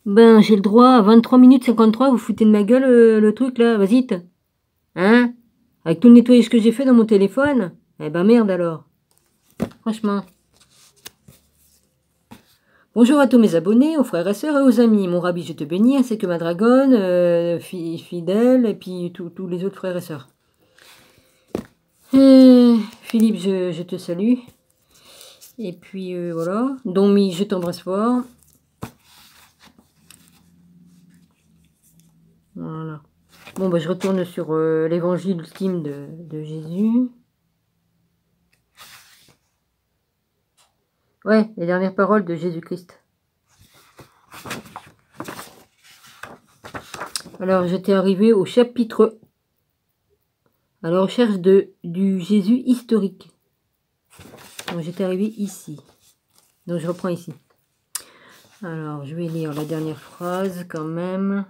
Ben, j'ai le droit à 23 minutes 53, vous foutez de ma gueule le truc là, vas-y. Hein? Avec tout le nettoyage que j'ai fait dans mon téléphone? Eh ben merde alors. Franchement. Bonjour à tous mes abonnés, aux frères et sœurs et aux amis. Mon rabbi, je te bénis, ainsi que ma dragonne, fidèle, et puis tous les autres frères et sœurs. Philippe, je te salue. Et puis voilà. Domi, je t'embrasse fort. Voilà. Bon, bah, je retourne sur l'évangile ultime de Jésus. Ouais, les dernières paroles de Jésus-Christ. Alors, j'étais arrivé au chapitre à la recherche du Jésus historique. Donc, j'étais arrivé ici. Donc, je reprends ici. Alors, je vais lire la dernière phrase quand même.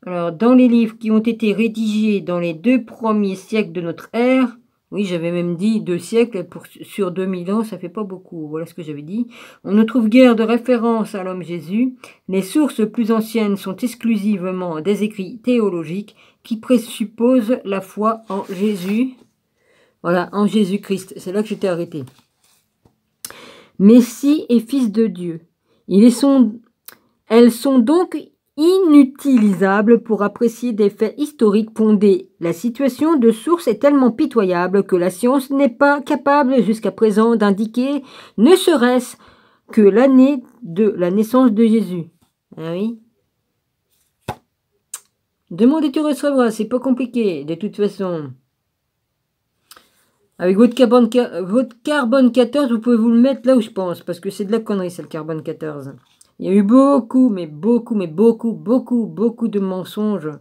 Alors, dans les livres qui ont été rédigés dans les 2 premiers siècles de notre ère, oui, j'avais même dit 2 siècles, sur 2000 ans, ça fait pas beaucoup, voilà ce que j'avais dit. On ne trouve guère de référence à l'homme Jésus. Les sources plus anciennes sont exclusivement des écrits théologiques qui présupposent la foi en Jésus. Voilà, en Jésus-Christ, c'est là que j'étais arrêté. Messie et fils de Dieu. Elles sont donc inutilisables pour apprécier des faits historiques fondés. La situation de source est tellement pitoyable que la science n'est pas capable jusqu'à présent d'indiquer ne serait-ce que l'année de la naissance de Jésus. Ah oui. Demandez, tu recevras, c'est pas compliqué, de toute façon. Avec votre carbone 14, vous pouvez vous le mettre là où je pense, parce que c'est de la connerie, c'est le carbone 14. Il y a eu beaucoup de mensonges.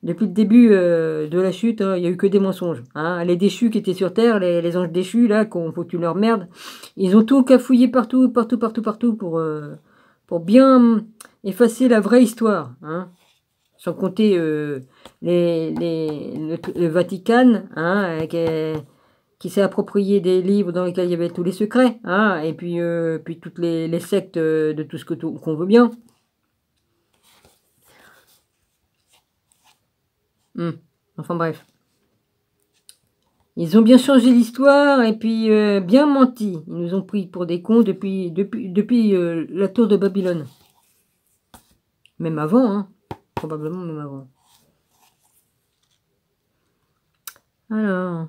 Depuis le début de la chute, hein, il n'y a eu que des mensonges. Hein. Les déchus qui étaient sur Terre, les anges déchus, là, qu'on foutu leur merde, ils ont tout cafouillé partout pour bien effacer la vraie histoire. Hein. Sans compter le Vatican, hein, qui s'est approprié des livres dans lesquels il y avait tous les secrets, hein, et puis toutes les sectes de tout ce qu'on veut bien. Enfin bref. Ils ont bien changé l'histoire et puis bien menti. Ils nous ont pris pour des cons depuis la tour de Babylone. Même avant, hein. Probablement même avant. Alors,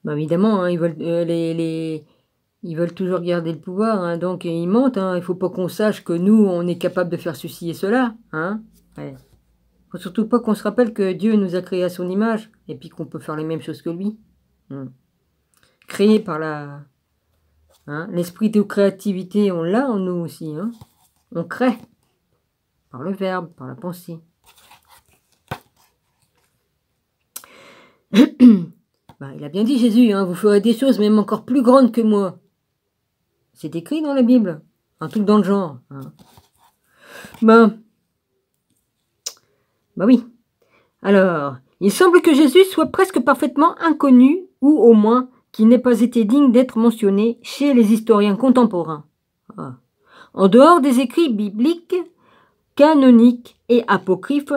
bah évidemment, hein, ils veulent ils veulent toujours garder le pouvoir, hein, donc ils mentent. Hein. Il ne faut pas qu'on sache que nous, on est capable de faire ceci et cela. Hein. Ouais. Faut surtout pas qu'on se rappelle que Dieu nous a créés à son image et puis qu'on peut faire les mêmes choses que lui. Créé par l'esprit de créativité, on l'a en nous aussi. Hein. On crée par le verbe, par la pensée. Bah, il a bien dit Jésus, hein, vous ferez des choses même encore plus grandes que moi. C'est écrit dans la Bible, un truc dans le genre. Hein. Bah oui. Alors, il semble que Jésus soit presque parfaitement inconnu, ou au moins qu'il n'ait pas été digne d'être mentionné chez les historiens contemporains. Ah. En dehors des écrits bibliques, canoniques et apocryphes,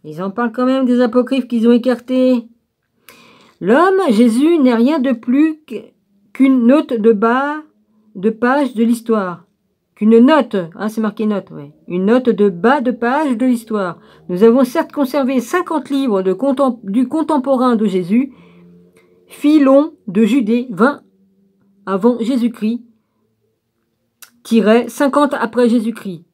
ils en parlent quand même des apocryphes qu'ils ont écartés. L'homme, Jésus, n'est rien de plus qu'une note de page de l'histoire. Qu'une note, c'est marqué note, ouais. Une note de bas de page de l'histoire. Nous avons certes conservé 50 livres du contemporain de Jésus, Philon de Judée, 20 avant Jésus-Christ, 50 après Jésus-Christ.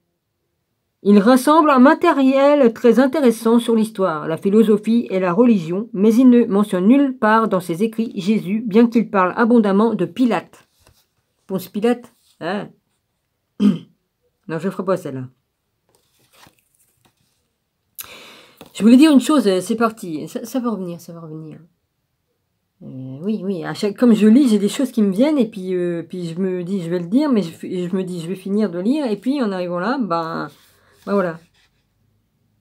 Il rassemble un matériel très intéressant sur l'histoire, la philosophie et la religion, mais il ne mentionne nulle part dans ses écrits Jésus, bien qu'il parle abondamment de Pilate. Ponce Pilate, hein? Non, je ne ferai pas celle-là. Je voulais dire une chose, c'est parti. Ça va revenir, ça va revenir. Oui, comme je lis, j'ai des choses qui me viennent, et puis je me dis, je vais le dire, mais je me dis, je vais finir de lire, et puis en arrivant là, ben voilà.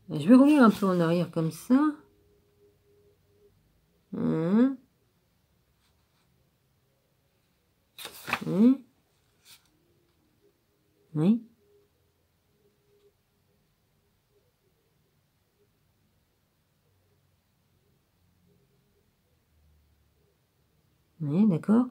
Je vais revenir un peu en arrière comme ça. Oui. Oui, d'accord.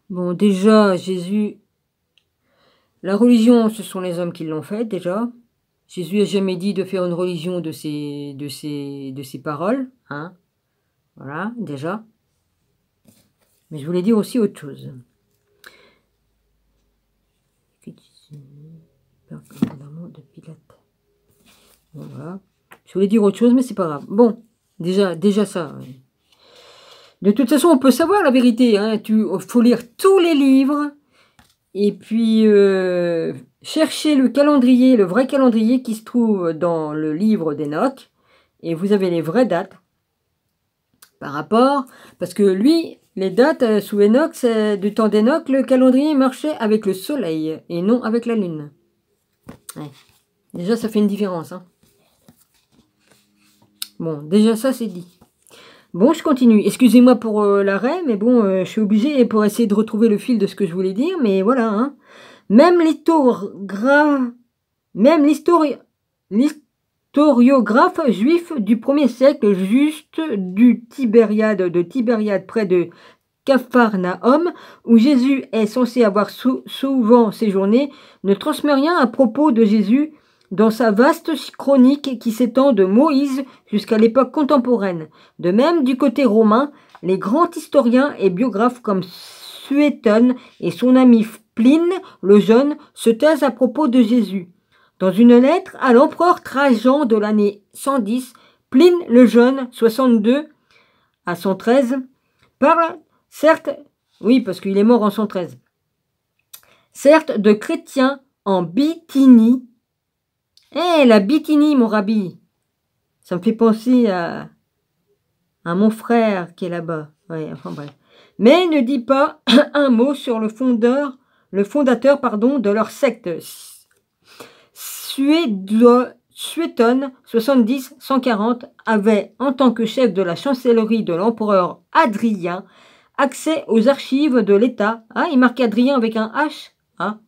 Bon, déjà, Jésus, la religion, ce sont les hommes qui l'ont fait, déjà. Jésus n'a jamais dit de faire une religion de ses paroles, hein. Voilà, déjà. Mais je voulais dire aussi autre chose. Bon, voilà. Je voulais dire autre chose, mais c'est pas grave. Bon, déjà ça. Ouais. De toute façon, on peut savoir la vérité. Hein. Faut lire tous les livres. Et puis, chercher le calendrier, le vrai calendrier qui se trouve dans le livre d'Enoch. Et vous avez les vraies dates. Par rapport, parce que lui, les dates sous Enoch, c'est du temps d'Enoch, le calendrier marchait avec le soleil et non avec la lune. Ouais. Déjà, ça fait une différence. Hein. Bon, déjà ça, c'est dit. Bon, je continue. Excusez-moi pour l'arrêt, mais bon, je suis obligée pour essayer de retrouver le fil de ce que je voulais dire, mais voilà. Hein. Même l'historiographe juif du 1er siècle, juste de Tibériade près de Capharnaüm, où Jésus est censé avoir souvent séjourné, ne transmet rien à propos de Jésus dans sa vaste chronique qui s'étend de Moïse jusqu'à l'époque contemporaine. De même, du côté romain, les grands historiens et biographes comme Suétone et son ami Pline le Jeune se taisent à propos de Jésus. Dans une lettre à l'empereur Trajan de l'année 110, Pline le Jeune, 62 à 113, parle, certes, oui, parce qu'il est mort en 113, certes de chrétiens en Bithynie. Eh, la Bithynie, mon rabbi, ça me fait penser à mon frère qui est là-bas. Ouais, enfin bref. Mais ne dit pas un mot sur le fondateur, de leur secte. Suétone, 70-140, avait, en tant que chef de la chancellerie de l'empereur Hadrien, accès aux archives de l'État. Ah, il marque Hadrien avec un H. Ah.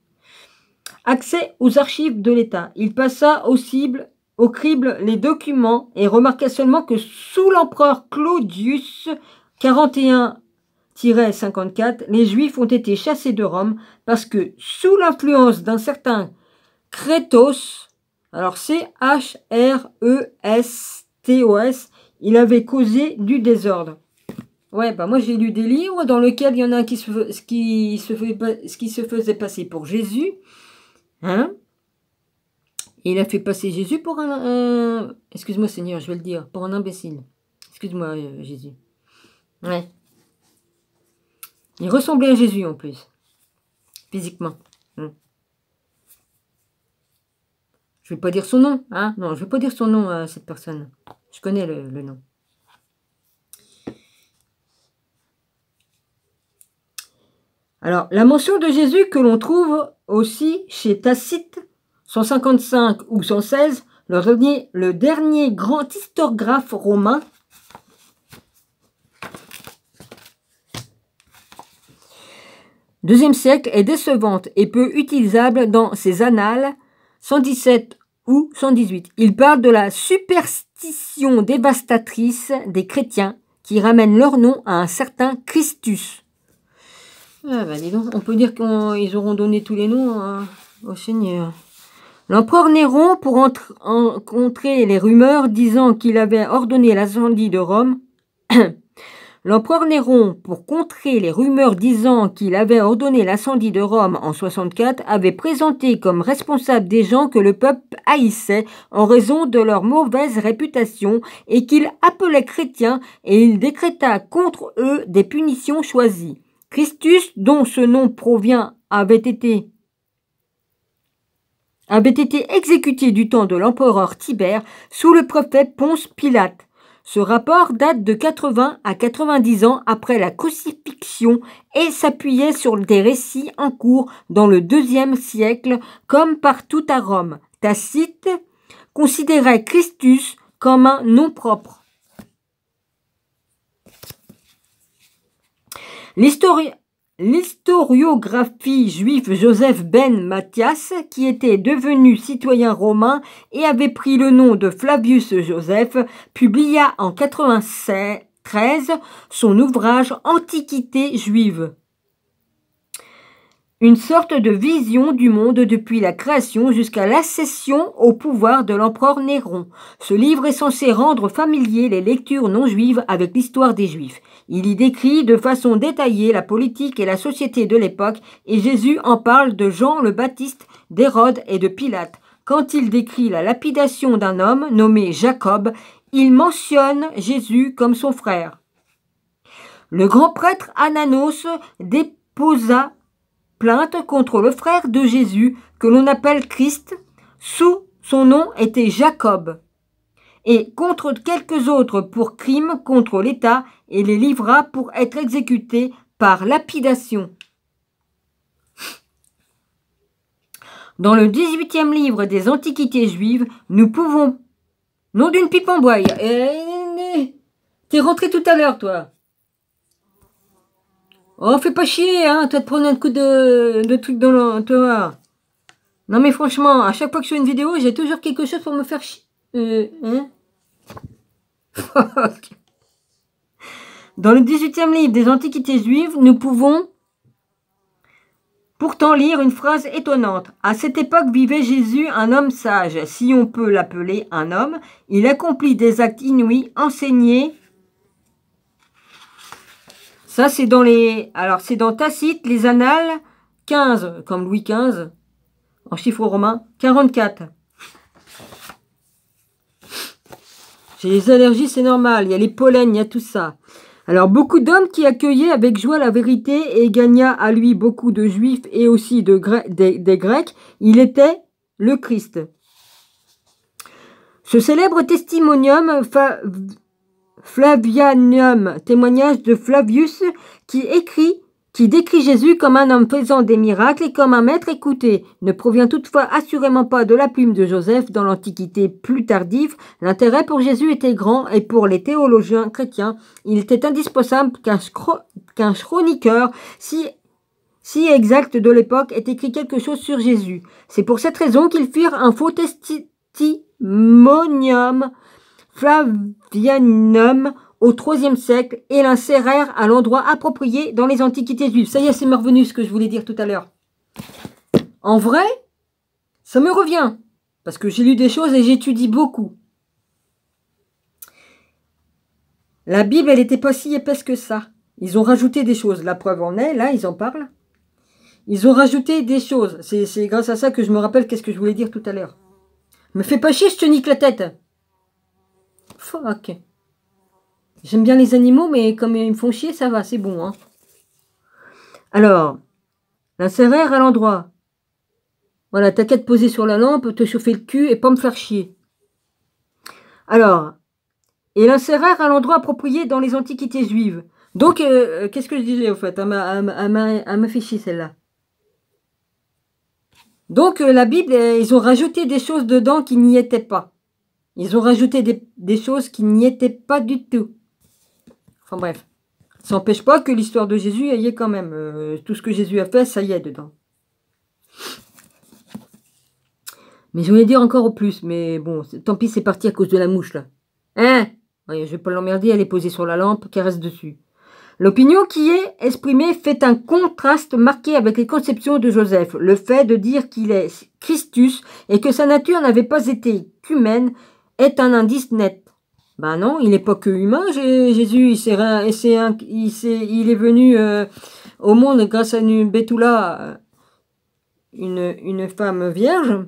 Accès aux archives de l'État. Il passa au crible les documents et remarqua seulement que sous l'empereur Claudius 41-54, les Juifs ont été chassés de Rome parce que sous l'influence d'un certain Crétos, alors C-H-R-E-S-T-O-S, il avait causé du désordre. Ouais, bah moi j'ai lu des livres dans lesquels il y en a un qui se faisait passer pour Jésus. Hein? Et il a fait passer Jésus pour un excuse-moi Seigneur, je vais le dire, pour un imbécile. Excuse-moi Jésus. Ouais. Il ressemblait à Jésus en plus. Physiquement. Je vais pas dire son nom, hein? Non, je vais pas dire son nom à cette personne. Je connais le nom. Alors, la mention de Jésus que l'on trouve aussi chez Tacite, 155 ou 116, le dernier grand historiographe romain, deuxième siècle, est décevante et peu utilisable dans ses annales, 117 ou 118. Il parle de la superstition dévastatrice des chrétiens qui ramènent leur nom à un certain Christus. Ah bah dis donc, on peut dire qu'ils auront donné tous les noms au Seigneur. L'empereur Néron, pour contrer les rumeurs disant qu'il avait ordonné l'incendie de Rome, L'empereur Néron, pour contrer les rumeurs disant qu'il avait ordonné l'incendie de Rome en 64, avait présenté comme responsable des gens que le peuple haïssait en raison de leur mauvaise réputation et qu'il appelait chrétiens, et il décréta contre eux des punitions choisies. Christus, dont ce nom provient, avait été exécuté du temps de l'empereur Tibère sous le préfet Ponce Pilate. Ce rapport date de 80 à 90 ans après la crucifixion et s'appuyait sur des récits en cours dans le IIe siècle, comme partout à Rome. Tacite considérait Christus comme un nom propre. L'historiographie juive Joseph ben Matthias, qui était devenu citoyen romain et avait pris le nom de Flavius Joseph, publia en 93 son ouvrage Antiquité juive. Une sorte de vision du monde depuis la création jusqu'à l'accession au pouvoir de l'empereur Néron. Ce livre est censé rendre familier les lectures non juives avec l'histoire des Juifs. Il y décrit de façon détaillée la politique et la société de l'époque, et Jésus en parle de Jean le Baptiste, d'Hérode et de Pilate. Quand il décrit la lapidation d'un homme nommé Jacob, il mentionne Jésus comme son frère. Le grand prêtre Ananos déposa plainte contre le frère de Jésus, que l'on appelle Christ, sous son nom était Jacob, et contre quelques autres pour crimes contre l'État, et les livra pour être exécutés par lapidation. Dans le 18e livre des Antiquités juives, nous pouvons... Nom d'une pipe en bois. T'es rentré tout à l'heure, toi. Oh, fais pas chier, hein, toi de prendre un coup de truc dans le... Toi. Non, mais franchement, à chaque fois que je fais une vidéo, j'ai toujours quelque chose pour me faire chier. Hein. Dans le 18e livre des Antiquités juives, nous pouvons pourtant lire une phrase étonnante. À cette époque vivait Jésus, un homme sage, si on peut l'appeler un homme. Il accomplit des actes inouïs, enseignés. Ça, c'est dans les... Alors, c'est dans Tacite, les Annales, 15, comme Louis XV, en chiffre romain, 44. J'ai les allergies, c'est normal. Il y a les pollens, il y a tout ça. Alors, beaucoup d'hommes qui accueillaient avec joie la vérité et gagna à lui beaucoup de juifs et aussi des Grecs. Il était le Christ. Ce célèbre testimonium Flavianum, témoignage de Flavius, qui décrit Jésus comme un homme faisant des miracles et comme un maître écouté, ne provient toutefois assurément pas de la plume de Joseph dans l'Antiquité plus tardive. L'intérêt pour Jésus était grand et pour les théologiens chrétiens, il était indispensable qu'un chroniqueur si exact de l'époque ait écrit quelque chose sur Jésus. C'est pour cette raison qu'ils firent un faux testimonium Flavianum au IIIe siècle et l'insérèrent à l'endroit approprié dans les Antiquités juives. Ça y est, c'est me revenu ce que je voulais dire tout à l'heure. En vrai, ça me revient, parce que j'ai lu des choses et j'étudie beaucoup. La Bible, elle n'était pas si épaisse que ça. Ils ont rajouté des choses. La preuve en est, là, ils en parlent. Ils ont rajouté des choses. C'est grâce à ça que je me rappelle qu'est-ce que je voulais dire tout à l'heure. Me fais pas chier, je te nique la tête. Fuck. J'aime bien les animaux, mais comme ils me font chier, ça va, c'est bon. Hein. Alors, l'insérèrent à l'endroit. Voilà, t'as qu'à te poser sur la lampe, te chauffer le cul et pas me faire chier. Alors, et l'insérèrent à l'endroit approprié dans les Antiquités juives. Donc, qu'est-ce que je disais au fait? Elle m'a fait chier celle-là. Donc, la Bible, ils ont rajouté des choses dedans qui n'y étaient pas. Ils ont rajouté des choses qui n'y étaient pas du tout. Enfin bref. Ça n'empêche pas que l'histoire de Jésus y est quand même. Tout ce que Jésus a fait, ça y est dedans. Mais je voulais dire encore au plus. Mais bon, tant pis, c'est parti à cause de la mouche là. Hein? Ouais, je vais pas l'emmerder, elle est posée sur la lampe, qu'elle reste dessus. L'opinion qui est exprimée fait un contraste marqué avec les conceptions de Joseph. Le fait de dire qu'il est Christus et que sa nature n'avait pas été humaine est un indice net. Ben non, il n'est pas que humain, Jésus, il est venu au monde grâce à une Bethoula, une femme vierge.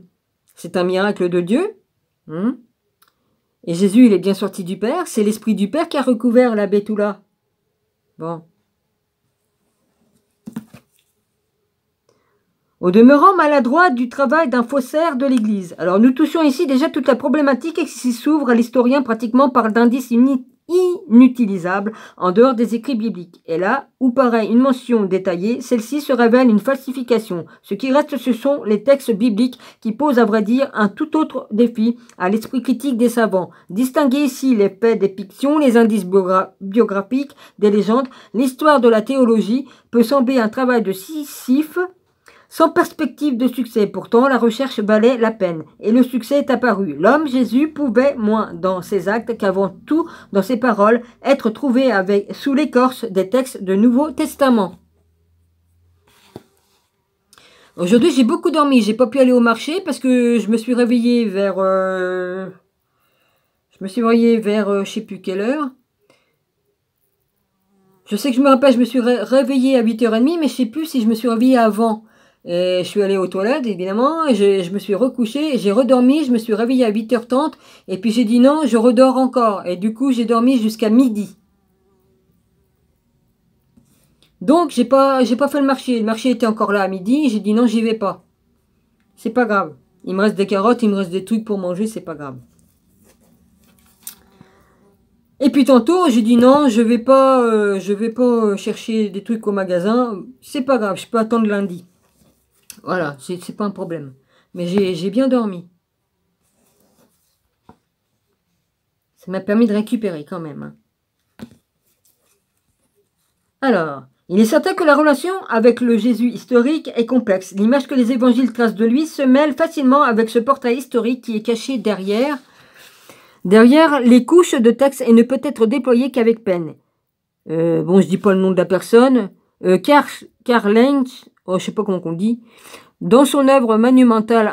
C'est un miracle de Dieu. Et Jésus, il est bien sorti du Père. C'est l'Esprit du Père qui a recouvert la Bethoula. Bon. Au demeurant maladroit du travail d'un faussaire de l'Église. Alors nous touchons ici déjà toute la problématique qui s'ouvre à l'historien pratiquement par d'indices inutilisables en dehors des écrits bibliques. Et là, où paraît une mention détaillée, celle-ci se révèle une falsification. Ce qui reste, ce sont les textes bibliques qui posent à vrai dire un tout autre défi à l'esprit critique des savants. Distinguer ici les faits des fictions, les indices biographiques, des légendes, l'histoire de la théologie peut sembler un travail de Sisyphe, sans perspective de succès. Pourtant, la recherche valait la peine, et le succès est apparu. L'homme Jésus pouvait, moins dans ses actes qu'avant tout dans ses paroles, être trouvé sous l'écorce des textes du Nouveau Testament. Aujourd'hui, j'ai beaucoup dormi. J'ai pas pu aller au marché parce que je me suis réveillée vers... je sais plus quelle heure. Je sais que je me rappelle, je me suis réveillée à 8h30, mais je sais plus si je me suis réveillée avant. Et je suis allée aux toilettes, évidemment, je me suis recouchée, j'ai redormi, je me suis réveillée à 8h30, et puis j'ai dit non, je redors encore. Et du coup, j'ai dormi jusqu'à midi. Donc, j'ai pas fait le marché. Le marché était encore là à midi, j'ai dit non, j'y vais pas. C'est pas grave. Il me reste des carottes, il me reste des trucs pour manger, c'est pas grave. Et puis tantôt, j'ai dit non, je vais pas chercher des trucs au magasin, c'est pas grave, je peux attendre lundi. Voilà, c'est pas un problème. Mais j'ai bien dormi. Ça m'a permis de récupérer quand même. Alors, il est certain que la relation avec le Jésus historique est complexe. L'image que les évangiles tracent de lui se mêle facilement avec ce portrait historique qui est caché derrière les couches de texte et ne peut être déployé qu'avec peine. Bon, je dis pas le nom de la personne. Karl Lenz, je sais pas comment on dit. Dans son œuvre monumentale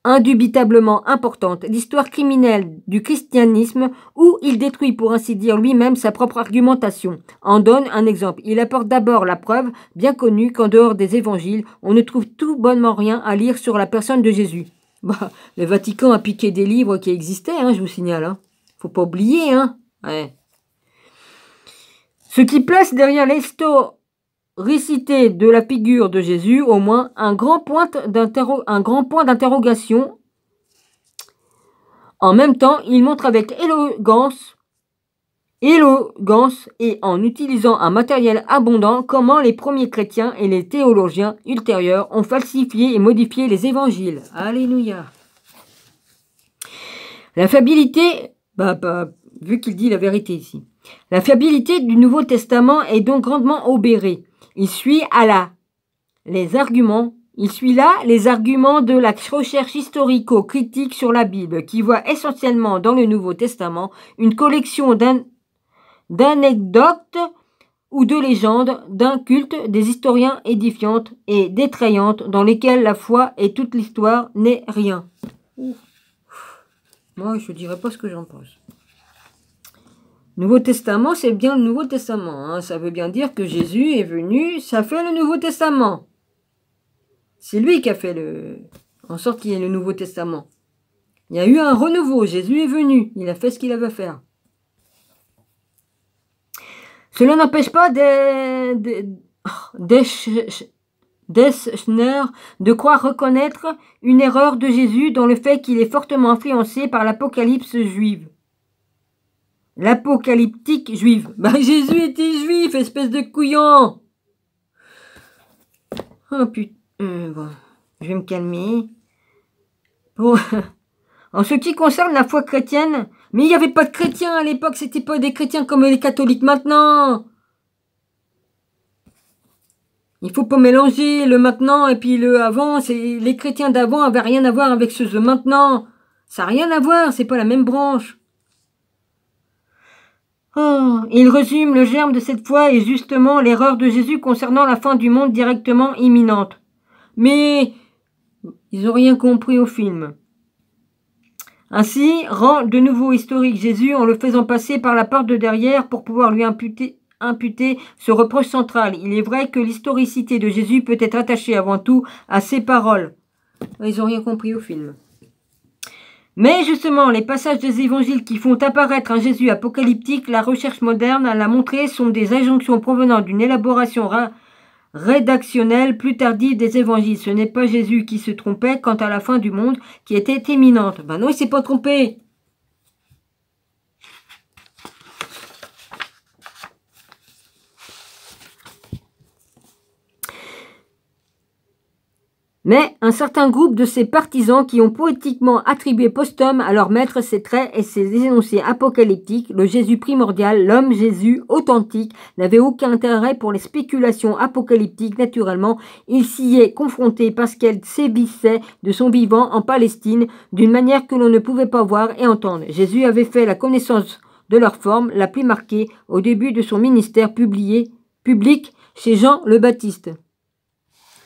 indubitablement importante, l'histoire criminelle du christianisme, où il détruit pour ainsi dire lui-même sa propre argumentation, en donne un exemple. Il apporte d'abord la preuve, bien connue, qu'en dehors des évangiles, on ne trouve tout bonnement rien à lire sur la personne de Jésus. Bah, le Vatican a piqué des livres qui existaient, hein, je vous signale. Hein. Faut pas oublier, hein. Ouais. Ce qui place derrière l'historicité de la figure de Jésus, au moins, un grand point d'interrogation. En même temps, il montre avec élégance et en utilisant un matériel abondant comment les premiers chrétiens et les théologiens ultérieurs ont falsifié et modifié les évangiles. Alléluia. La fiabilité, vu qu'il dit la vérité ici, la fiabilité du Nouveau Testament est donc grandement obérée. Il suit là les arguments de la recherche historico-critique sur la Bible, qui voit essentiellement dans le Nouveau Testament une collection d'anecdotes ou de légendes, d'un culte, des historiens édifiantes et détrayantes, dans lesquelles la foi et toute l'histoire n'est rien. Moi, je ne dirais pas ce que j'en pense. Nouveau Testament, c'est bien le Nouveau Testament. Hein. Ça veut bien dire que Jésus est venu, ça fait le Nouveau Testament. C'est lui qui a fait en sorte qu'il y ait le Nouveau Testament. Il y a eu un renouveau. Jésus est venu. Il a fait ce qu'il avait à faire. Cela n'empêche pas Deschner de croire reconnaître une erreur de Jésus dans le fait qu'il est fortement influencé par l'Apocalypse juive. L'apocalyptique juive. Jésus était juif, espèce de couillon. Oh putain. Bon, je vais me calmer. Bon. En ce qui concerne la foi chrétienne, mais il n'y avait pas de chrétiens à l'époque, c'était pas des chrétiens comme les catholiques maintenant. Il faut pas mélanger le maintenant et puis le avant. Les chrétiens d'avant avaient rien à voir avec ceux de maintenant. Ça n'a rien à voir, c'est pas la même branche. Oh, il résume le germe de cette foi et justement l'erreur de Jésus concernant la fin du monde directement imminente. Mais ils n'ont rien compris au film. Ainsi, rend de nouveau historique Jésus en le faisant passer par la porte de derrière pour pouvoir lui imputer ce reproche central. Il est vrai que l'historicité de Jésus peut être attachée avant tout à ses paroles. Ils n'ont rien compris au film. Mais justement, les passages des évangiles qui font apparaître un Jésus apocalyptique, la recherche moderne l'a montré, sont des injonctions provenant d'une élaboration rédactionnelle plus tardive des évangiles. Ce n'est pas Jésus qui se trompait quant à la fin du monde qui était imminente. Ben non, il s'est pas trompé. Mais un certain groupe de ces partisans qui ont poétiquement attribué posthume à leur maître ces traits et ces énoncés apocalyptiques, le Jésus primordial, l'homme Jésus authentique, n'avait aucun intérêt pour les spéculations apocalyptiques. Naturellement, il s'y est confronté parce qu'elle sévissait de son vivant en Palestine d'une manière que l'on ne pouvait pas voir et entendre. Jésus avait fait la connaissance de leur forme la plus marquée au début de son ministère public chez Jean le Baptiste.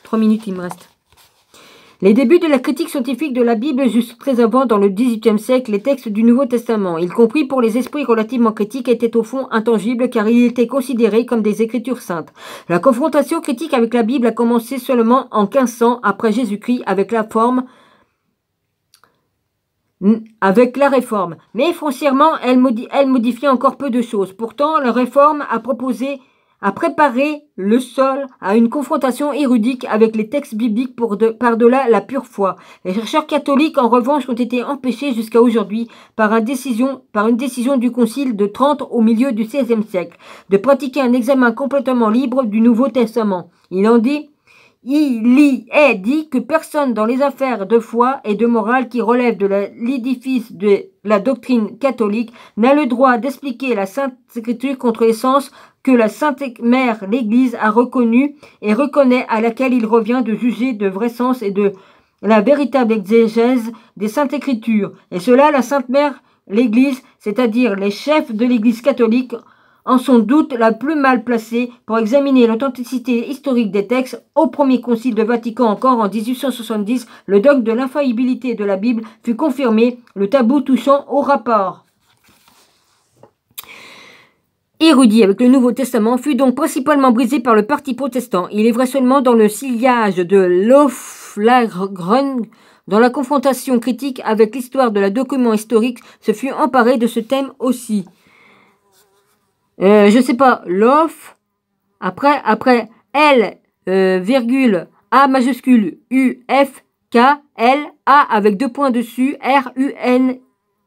3 minutes il me reste. Les débuts de la critique scientifique de la Bible juste très avant, dans le XVIIIe siècle, les textes du Nouveau Testament, y compris pour les esprits relativement critiques, étaient au fond intangibles car ils étaient considérés comme des écritures saintes. La confrontation critique avec la Bible a commencé seulement en 1500 après Jésus-Christ avec la Réforme. Mais foncièrement, elle modifiait encore peu de choses. Pourtant, la Réforme a préparé le sol à une confrontation érudite avec les textes bibliques par-delà la pure foi. Les chercheurs catholiques, en revanche, ont été empêchés jusqu'à aujourd'hui par une décision du Concile de Trente au milieu du XVIe siècle de pratiquer un examen complètement libre du Nouveau Testament. Il y est dit que personne dans les affaires de foi et de morale qui relèvent de l'édifice de la doctrine catholique n'a le droit d'expliquer la Sainte Écriture contre les sens que la Sainte Mère, l'Église, a reconnu et reconnaît, à laquelle il revient de juger de vrai sens et de la véritable exégèse des Saintes Écritures. Et cela, la Sainte Mère, l'Église, c'est-à-dire les chefs de l'Église catholique, en sont doute la plus mal placée pour examiner l'authenticité historique des textes. Au premier concile de Vatican, encore en 1870, le dogme de l'infaillibilité de la Bible fut confirmé, le tabou touchant au rapport érudit avec le Nouveau Testament fut donc principalement brisé par le parti protestant. Il est vrai seulement dans le sillage de l'Oflagrun, dans la confrontation critique avec l'histoire de la document historique, se fut emparé de ce thème aussi. Je sais pas, l'off, après L, virgule, A majuscule, U, F, K, L, A avec 2 points dessus, R, U, N,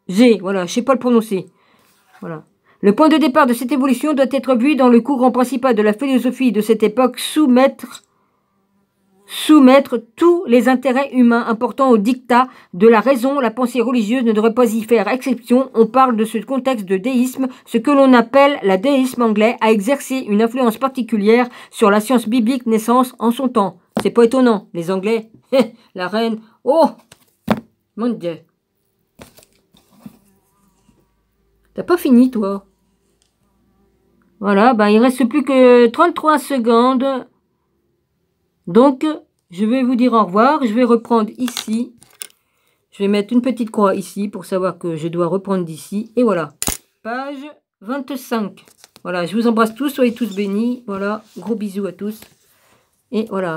G. Voilà, je sais pas le prononcer. Voilà. Le point de départ de cette évolution doit être vu dans le courant principal de la philosophie de cette époque, soumettre tous les intérêts humains importants au dictat de la raison. La pensée religieuse ne devrait pas y faire exception. On parle de ce contexte de déisme. Ce que l'on appelle la déisme anglais a exercé une influence particulière sur la science biblique naissance en son temps. C'est pas étonnant, les Anglais. La reine. Oh mon Dieu. T'as pas fini, toi? Voilà, ben il reste plus que 33 secondes. Donc, je vais vous dire au revoir. Je vais reprendre ici. Je vais mettre une petite croix ici pour savoir que je dois reprendre d'ici. Et voilà. Page 25. Voilà, je vous embrasse tous. Soyez tous bénis. Voilà, gros bisous à tous. Et voilà.